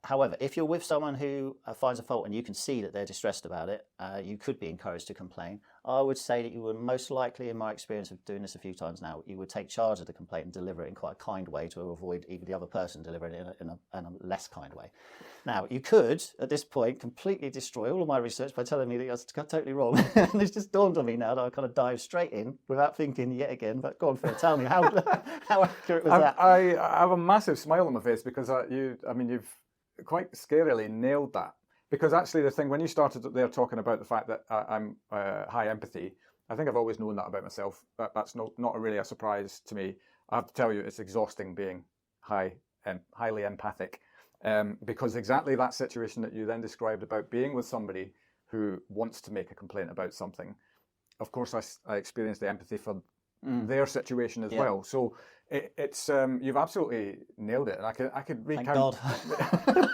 However, if you're with someone who finds a fault and you can see that they're distressed about it, you could be encouraged to complain. I would say that you would most likely, in my experience of doing this a few times now, you would take charge of the complaint and deliver it in quite a kind way to avoid even the other person delivering it in a less kind way. Now, you could, at this point, completely destroy all of my research by telling me that you're totally wrong. And it's just dawned on me now that I kind of dive straight in without thinking yet again. But go on, Phil, tell me, how accurate was that? I have a massive smile on my face because you've quite scarily nailed that. Because actually the thing, when you started there talking about the fact that I'm high empathy, I think I've always known that about myself. That's not really a surprise to me. I have to tell you, it's exhausting being highly empathic. Because exactly that situation that you then described about being with somebody who wants to make a complaint about something, of course I experienced the empathy for their situation as well. So it's you've absolutely nailed it. And I could recount. Thank God.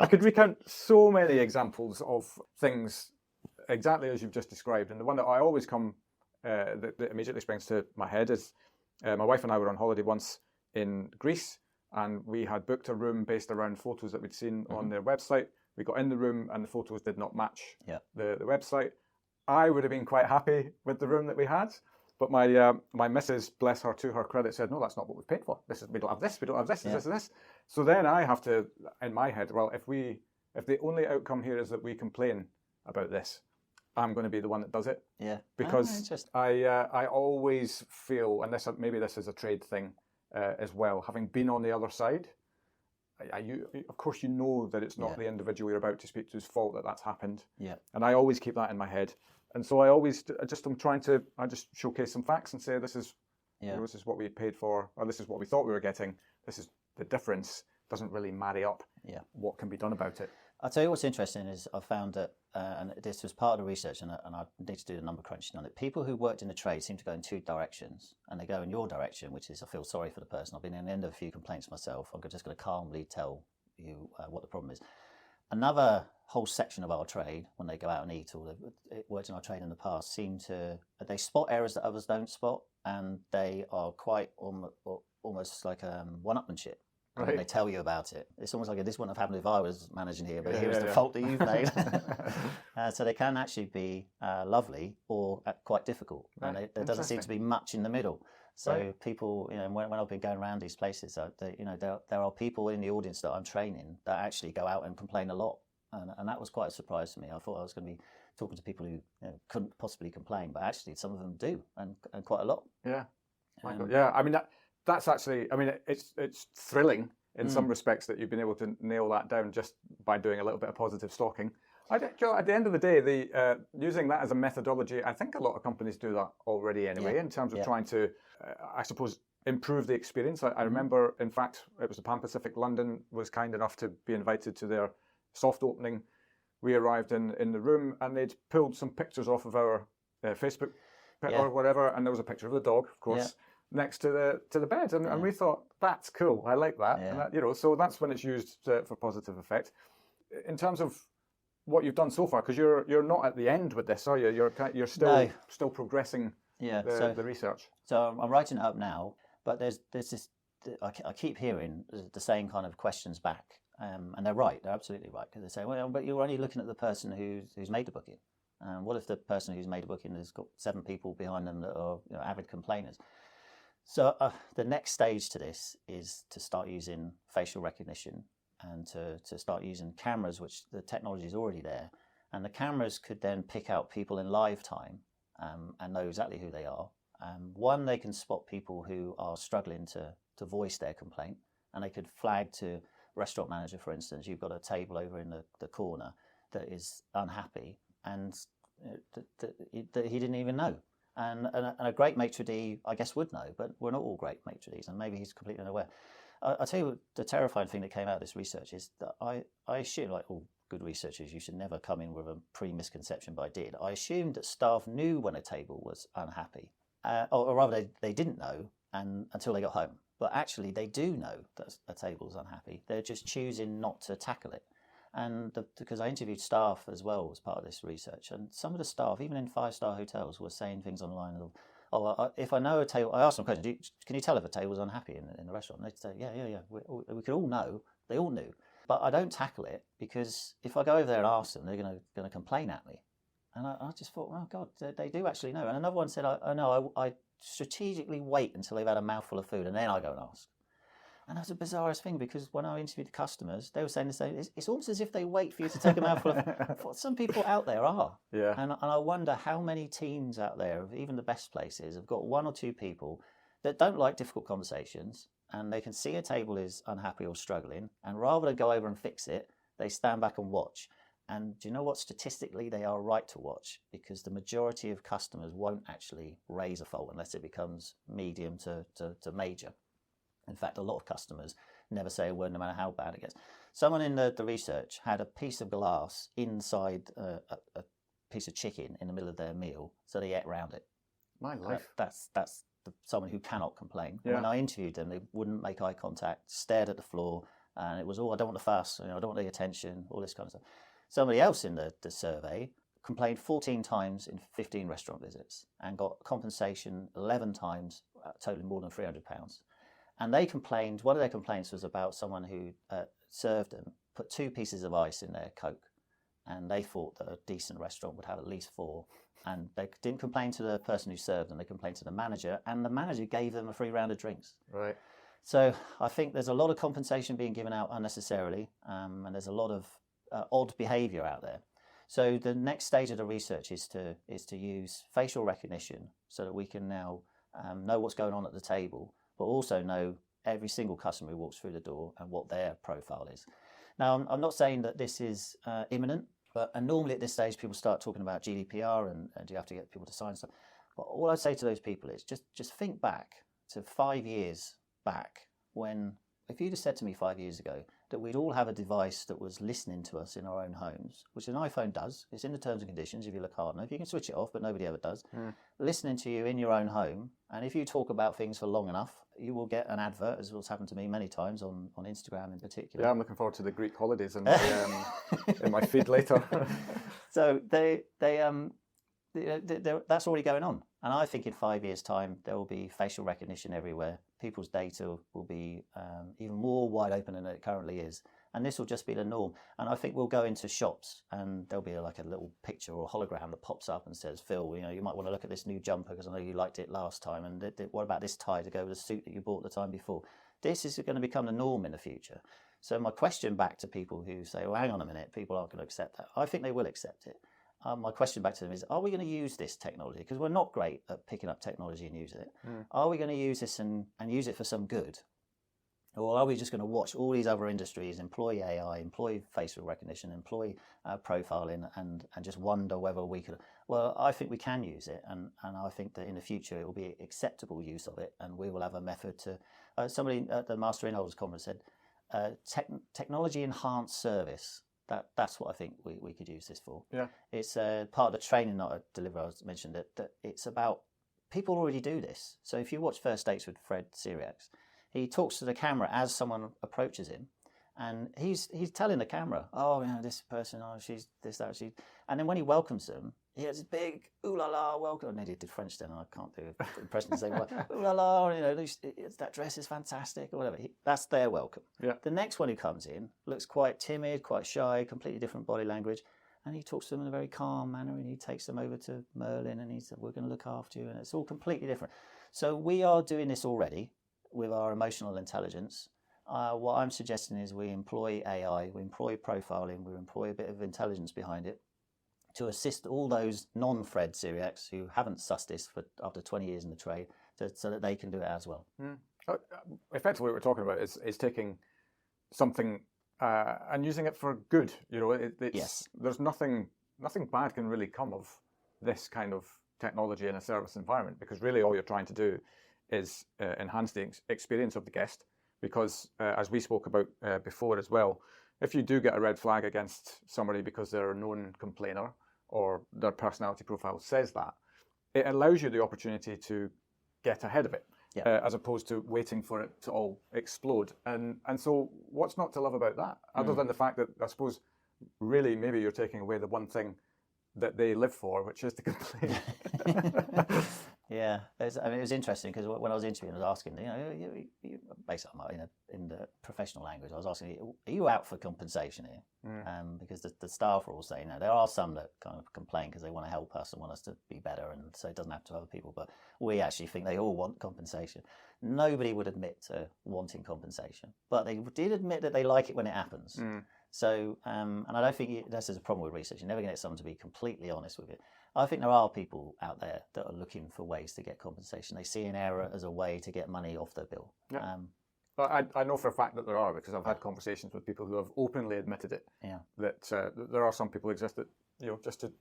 I could recount so many examples of things exactly as you've just described. And the one that I always that immediately springs to my head is my wife and I were on holiday once in Greece, and we had booked a room based around photos that we'd seen on their website. We got in the room and the photos did not match the website. I would have been quite happy with the room that we had. But my missus, bless her, to her credit, said, no, that's not what we paid for. We don't have this, we don't have this, this. So then I have to, in my head, well, if the only outcome here is that we complain about this, I'm going to be the one that does it. Yeah. Because I always feel, and maybe this is a trade thing as well, having been on the other side, of course you know that it's not the individual you're about to speak to's fault that that's happened. Yeah. And I always keep that in my head. And so I just showcase some facts and say this is what we paid for, or this is what we thought we were getting. This is the difference. Doesn't really marry up. Yeah. What can be done about it? I'll tell you what's interesting is I found that, and this was part of the research, and I need to do the number crunching on it. People who worked in the trade seem to go in 2 directions, and they go in your direction, which is I feel sorry for the person. I've been in the end of a few complaints myself. I'm just going to calmly tell you what the problem is. Another whole section of our trade, when they go out and eat or they've worked in our trade in the past, they spot errors that others don't spot, and they are quite almost like one-upmanship. And Right. they tell you about it. It's almost like this wouldn't have happened if I was managing here, but Yeah, here's yeah, the yeah. fault that you've made. So they can actually be lovely or quite difficult. And Right. there doesn't seem to be much in the middle. So Right. people, when I've been going around these places, there are people in the audience that I'm training that actually go out and complain a lot. And that was quite a surprise to me. I thought I was going to be talking to people who couldn't possibly complain, but actually some of them do, and quite a lot. Yeah. My God. Yeah. I mean, that's actually, I mean, it's thrilling in some respects that you've been able to nail that down just by doing a little bit of positive stalking. At the end of the day, using that as a methodology, I think a lot of companies do that already anyway, in terms of trying to, I suppose, improve the experience. I remember, in fact, it was the Pan Pacific London was kind enough to be invited to their soft opening. We arrived in the room and they'd pulled some pictures off of our Facebook or whatever, and there was a picture of the dog, of course, next to the bed, and we thought, that's cool. I like that. Yeah. And that, so that's when it's used for positive effect. In terms of what you've done so far, because you're not at the end with this, are you? You're still progressing the research. So I'm writing it up now, but there's this. I keep hearing the same kind of questions back, and they're right. They're absolutely right, because they say, well, but you're only looking at the person who's made the booking. What if the person who's made a booking has got 7 people behind them that are avid complainers? So the next stage to this is to start using facial recognition and to start using cameras, which the technology is already there. And the cameras could then pick out people in live time and know exactly who they are. One, they can spot people who are struggling to voice their complaint, and they could flag to restaurant manager, for instance, you've got a table over in the corner that is unhappy, and that he didn't even know. And a great maitre d', I guess, would know, but we're not all great maitre d's, and maybe he's completely unaware. I'll tell you the terrifying thing that came out of this research is that I assume, like all good researchers, you should never come in with a pre-misconception, but I did. I assumed that staff knew when a table was unhappy, or rather they didn't know until they got home. But actually they do know that a table is unhappy. They're just choosing not to tackle it. And because I interviewed staff as well as part of this research, and some of the staff, even in 5-star hotels, were saying things online. If I know a table, I asked them a question, can you tell if a table's unhappy in the restaurant? And they'd say, yeah. We could all know. They all knew. But I don't tackle it because if I go over there and ask them, they're going to complain at me. And I just thought, oh God, they do actually know. And another one said, I strategically wait until they've had a mouthful of food and then I go and ask. And that's the bizarrest thing, because when I interviewed the customers, they were saying the same. It's almost as if they wait for you to take a mouthful of. Some people out there are. Yeah. And I wonder how many teams out there, even the best places, have got 1 or 2 people that don't like difficult conversations, and they can see a table is unhappy or struggling, and rather than go over and fix it, they stand back and watch. And do you know what? Statistically, they are right to watch, because the majority of customers won't actually raise a fault unless it becomes medium to major. In fact, a lot of customers never say a word no matter how bad it gets. Someone in the research had a piece of glass inside a piece of chicken in the middle of their meal, so they ate around it. My life. That's someone who cannot complain. Yeah. When I interviewed them, they wouldn't make eye contact, stared at the floor, and it was, I don't want the fuss, I don't want the attention, all this kind of stuff. Somebody else in the survey complained 14 times in 15 restaurant visits and got compensation 11 times, totaling more than £300. And they complained, one of their complaints was about someone who served them, put 2 pieces of ice in their Coke. And they thought that a decent restaurant would have at least 4. And they didn't complain to the person who served them, they complained to the manager, and the manager gave them a free round of drinks. Right. So I think there's a lot of compensation being given out unnecessarily, and there's a lot of odd behaviour out there. So the next stage of the research is to use facial recognition so that we can now know what's going on at the table, but also know every single customer who walks through the door and what their profile is. Now, I'm not saying that this is imminent, but normally at this stage people start talking about GDPR and do you have to get people to sign stuff. But all I'd say to those people is just think back to 5 years back when, if you'd have said to me 5 years ago that we'd all have a device that was listening to us in our own homes, which an iPhone does, it's in the terms and conditions if you look hard enough, you can switch it off, but nobody ever does, listening to you in your own home, and if you talk about things for long enough, you will get an advert, as what's happened to me many times on Instagram in particular. Yeah, I'm looking forward to the Greek holidays in my feed later. So that's already going on. And I think in 5 years' time, there will be facial recognition everywhere. people's data will be even more wide open than it currently is. And this will just be the norm. And I think we'll go into shops and there'll be like a little picture or hologram that pops up and says, Phil, you might want to look at this new jumper because I know you liked it last time. And what about this tie to go with the suit that you bought the time before? This is going to become the norm in the future. So my question back to people who say, well, hang on a minute, people aren't going to accept that. I think they will accept it. My question back to them is, are we going to use this technology? Because we're not great at picking up technology and using it. Are we going to use this and use it for some good? Or are we just going to watch all these other industries employ AI, employ facial recognition, employ profiling, and just wonder whether we could? Well, I think we can use it, and I think that in the future it will be acceptable use of it, and we will have a method to. Somebody at the Master Inholders Conference said, technology enhanced service. That's what I think we could use this for. Yeah, it's part of the training that I deliver. I mentioned that it's about people already do this. So if you watch First Dates with Fred Siriax, he talks to the camera as someone approaches him, and he's telling the camera, oh, this person, oh, she's this, that, she. And then when he welcomes them, he has this big, ooh la la, welcome. I did French then, I can't do an impression to say, ooh la la, that dress is fantastic, or whatever. That's their welcome. Yeah. The next one who comes in looks quite timid, quite shy, completely different body language. And he talks to them in a very calm manner, and he takes them over to Merlin, and he said, we're going to look after you. And it's all completely different. So we are doing this already with our emotional intelligence. What I'm suggesting is we employ AI, we employ profiling, we employ a bit of intelligence behind it to assist all those non-Fred Siriacs who haven't sussed this after 20 years in the trade, so that they can do it as well. Effectively, what we're talking about is taking something and using it for good. Yes. There's nothing bad can really come of this kind of technology in a service environment, because really all you're trying to do is enhance the experience of the guest, because as we spoke about before as well, if you do get a red flag against somebody because they're a known complainer or their personality profile says that, it allows you the opportunity to get ahead of it, as opposed to waiting for it to all explode. And so what's not to love about that, other than the fact that I suppose really maybe you're taking away the one thing that they live for, which is to complain. Yeah, it was interesting because when I was interviewing, I was asking, basically in the professional language, I was asking, are you out for compensation here? Because the staff are all saying, there are some that kind of complain because they want to help us and want us to be better, and so it doesn't have to other people. But we actually think they all want compensation. Nobody would admit to wanting compensation, but they did admit that they like it when it happens. So, and I don't think this is a problem with research. You're never going to get someone to be completely honest with you. I think there are people out there that are looking for ways to get compensation. They see an error as a way to get money off their bill. Yeah. I know for a fact that there are, because I've had conversations with people who have openly admitted it. Yeah. That there are some people exist that, just to,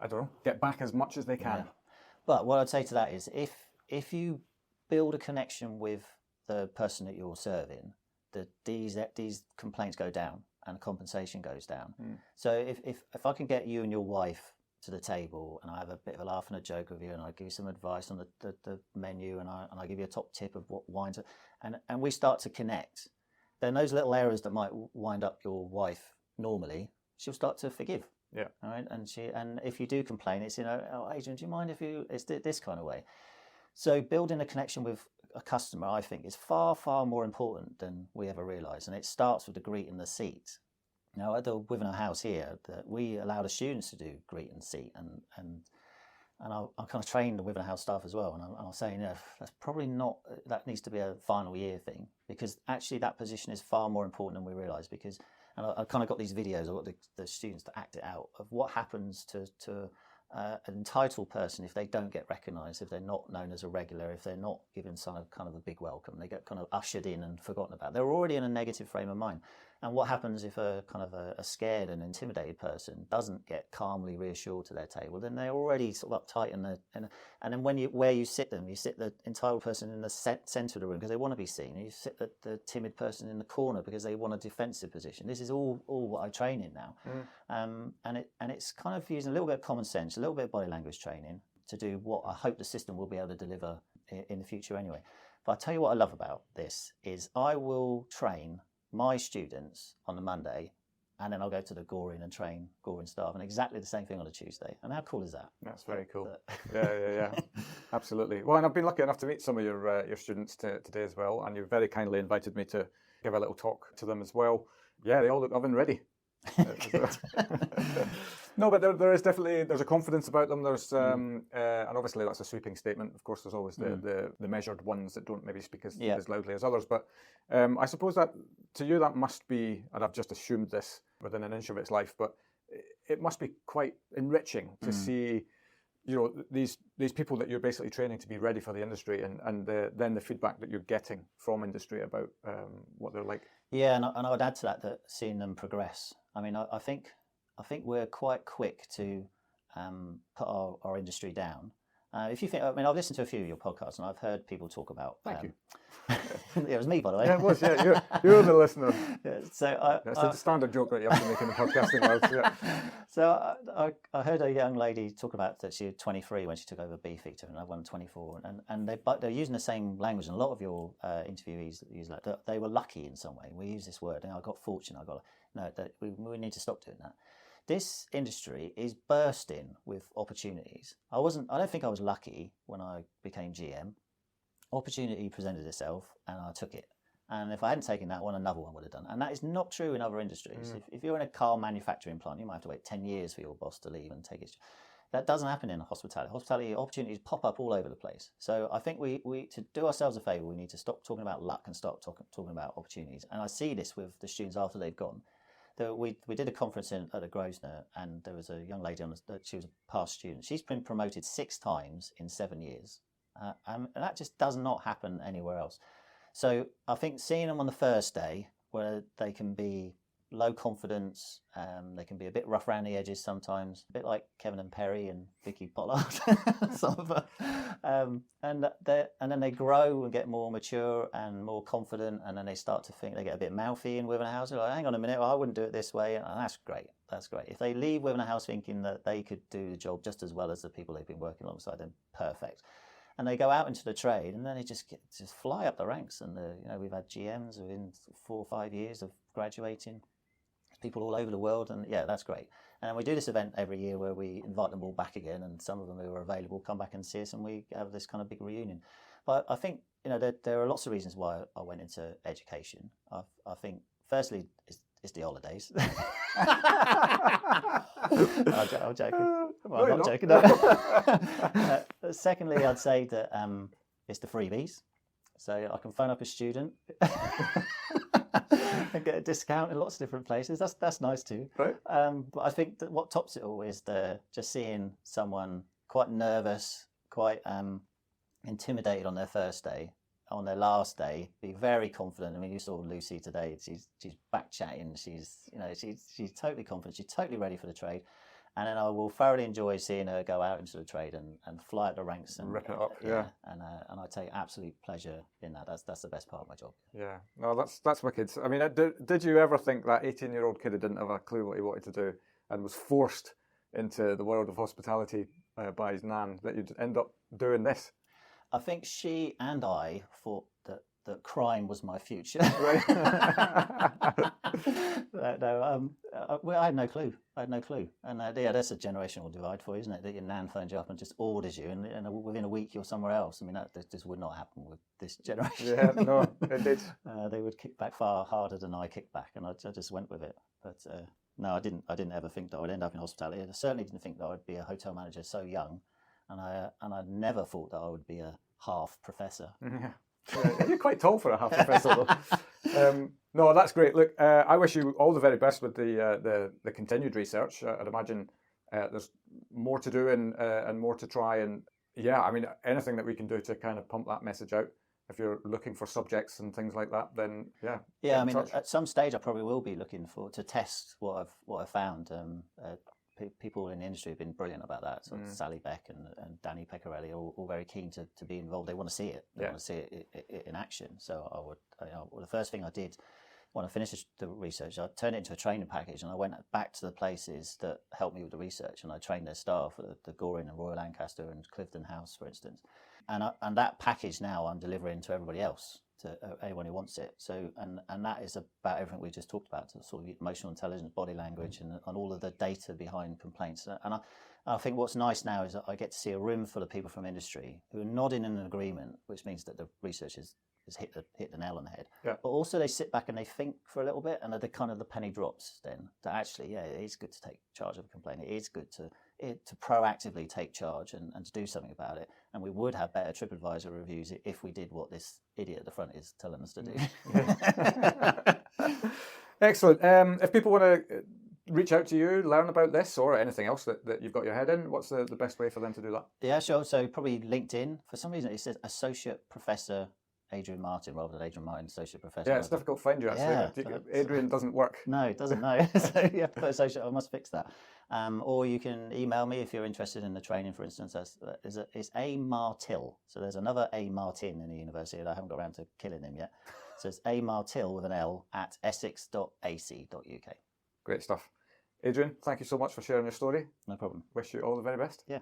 I don't know, get back as much as they can. Yeah. But what I'd say to that is, if you build a connection with the person that you're serving, these complaints go down and compensation goes down. So if I can get you and your wife to the table, and I have a bit of a laugh and a joke with you, and I give you some advice on the menu, and I give you a top tip of what wines, and we start to connect, then those little errors that might wind up your wife normally, she'll start to forgive. Yeah. All right. And if you do complain, it's oh, Adrian, do you mind if it's this kind of way? So building a connection with a customer, I think, is far, far more important than we ever realise, and it starts with the greet and the seat. Now, at the Wivenhoe House here, we allow the students to do greet and seat, and I kind of train the Wivenhoe House staff as well, and I'm saying that's probably not, that needs to be a final year thing, because actually that position is far more important than we realise. Because, and I kind of got these videos, I got the students to act it out of what happens to an entitled person if they don't get recognised, if they're not known as a regular, if they're not given some kind of a big welcome, they get kind of ushered in and forgotten about. They're already in a negative frame of mind. And what happens if a kind of a scared and intimidated person doesn't get calmly reassured to their table? Then they're already sort of uptight, and then where you sit them, you sit the entitled person in the centre of the room because they want to be seen. You sit the timid person in the corner because they want a defensive position. This is all what I train in now, and it's kind of using a little bit of common sense, a little bit of body language training to do what I hope the system will be able to deliver in the future anyway. But I'll tell you what I love about this is I will train my students on the Monday and then I'll go to the Goring and train Goring staff, and exactly the same thing on a Tuesday. And how cool is that? That's very cool. Yeah. Absolutely. Well, and I've been lucky enough to meet some of your students today as well, and you very kindly invited me to give a little talk to them as well. Yeah, they all look oven ready. No, but there is definitely, there's a confidence about them. There's and obviously that's a sweeping statement. Of course, there's always the measured ones that don't maybe speak as loudly as others. But I suppose that to you that must be, and I've just assumed this within an inch of its life, but it must be quite enriching to see, you know, these people that you're basically training to be ready for the industry, and then the feedback that you're getting from industry about what they're like. Yeah, and I would add to that seeing them progress. I mean, I think we're quite quick to put our industry down. If you think, I mean, I've listened to a few of your podcasts, and I've heard people talk about. Thank you. It was me, by the way. Yeah, it was. Yeah, you're the listener. Yeah, so that's the standard joke that you have to make in the podcasting world. Yeah. So I heard a young lady talk about that she was 23 when she took over Beefeater, and I won 24, and they're using the same language. And a lot of your interviewees use that. They were lucky in some way. We use this word. I got fortune. We need to stop doing that. This industry is bursting with opportunities. I don't think I was lucky when I became GM. Opportunity presented itself, and I took it. And if I hadn't taken that one, another one would have done. And that is not true in other industries. If you're in a car manufacturing plant, you might have to wait 10 years for your boss to leave and take it. That doesn't happen in hospitality. Hospitality opportunities pop up all over the place. So I think we to do ourselves a favour, we need to stop talking about luck and start talking about opportunities. And I see this with the students after they've gone. We did a conference at the Grosvenor, and there was a young lady she was a past student. She's been promoted 6 times in 7 years. And that just does not happen anywhere else. So I think seeing them on the first day, where they can be low confidence, they can be a bit rough around the edges sometimes, a bit like Kevin and Perry and Vicky Pollard, and then they grow and get more mature and more confident, and then they start to think, they get a bit mouthy in Wivenhoe House. They're like, hang on a minute, I wouldn't do it this way, and that's great. That's great. If they leave Wivenhoe House thinking that they could do the job just as well as the people they've been working alongside, then perfect. And they go out into the trade, and then they just fly up the ranks. And we've had GMs within 4 or 5 years of graduating, people all over the world, and yeah, that's great. And we do this event every year where we invite them all back again, and some of them who are available come back and see us, and we have this kind of big reunion. But I think there are lots of reasons why I went into education. I think firstly it's the holidays. I'm joking. Well, I'm not joking. No. Secondly, I'd say that it's the freebies. So I can phone up a student and get a discount in lots of different places. That's nice too. Right. But I think that what tops it all is just seeing someone quite nervous, quite intimidated on their first day, on their last day, be very confident. I mean, you saw Lucy today. She's back chatting. She's totally confident. She's totally ready for the trade. And then I will thoroughly enjoy seeing her go out into the trade and fly up the ranks and rip it up. Yeah. And I take absolute pleasure in that. That's the best part of my job. Yeah. No, that's wicked. I mean, did you ever think that 18-year-old kid who didn't have a clue what he wanted to do and was forced into the world of hospitality by his nan, that you'd end up doing this? I think she and I thought that crime was my future. Right. I had no clue. And that's a generational divide for you, isn't it? That your nan phones you up and just orders you, and within a week you're somewhere else. I mean, that just would not happen with this generation. Yeah, no, it did. They would kick back far harder than I kicked back, and I just went with it. But no, I didn't ever think that I would end up in hospitality. I certainly didn't think that I would be a hotel manager so young, and I never thought that I would be a half professor. Yeah. You're quite tall for a half professor, though. No, that's great. Look, I wish you all the very best with the continued research. I'd imagine there's more to do and more to try. And yeah, I mean, anything that we can do to kind of pump that message out. If you're looking for subjects and things like that, then yeah. Yeah, I mean, at some stage, I probably will be looking to test what I've found. People in the industry have been brilliant about that. So Sally Beck and Danny Pecorelli are all very keen to be involved. They want to see it. They want to see it in action. So the first thing I did when I finished the research, I turned it into a training package, and I went back to the places that helped me with the research, and I trained their staff at the Goring and Royal Lancaster and Clifton House, for instance. And that package now I'm delivering to everybody else to anyone who wants it. So, and that is about everything we just talked about, sort of emotional intelligence, body language, and all of the data behind complaints. And I think what's nice now is that I get to see a room full of people from industry who are nodding in an agreement, which means that the research has hit the nail on the head. Yeah. But also they sit back and they think for a little bit, and the kind of the penny drops then that actually, yeah, it is good to take charge of a complaint. It is good to proactively take charge and to do something about it. And we would have better TripAdvisor reviews if we did what this idiot at the front is telling us to do. Excellent. If people want to reach out to you, learn about this or anything else that you've got your head in, what's the best way for them to do that? Yeah, sure. So probably LinkedIn. For some reason, it says Associate Professor Adrian Martin rather than Adrian Martin, Associate Professor. Yeah, it's difficult to find you actually. Yeah, Adrian doesn't work. No, it doesn't, no. So you have to put Associate. I must fix that. Or you can email me if you're interested in the training, for instance. It's A. Martil. So there's another A. Martin in the university, and I haven't got around to killing him yet. So it's A. Martil with an L at essex.ac.uk. Great stuff. Adrian, thank you so much for sharing your story. No problem. Wish you all the very best. Yeah.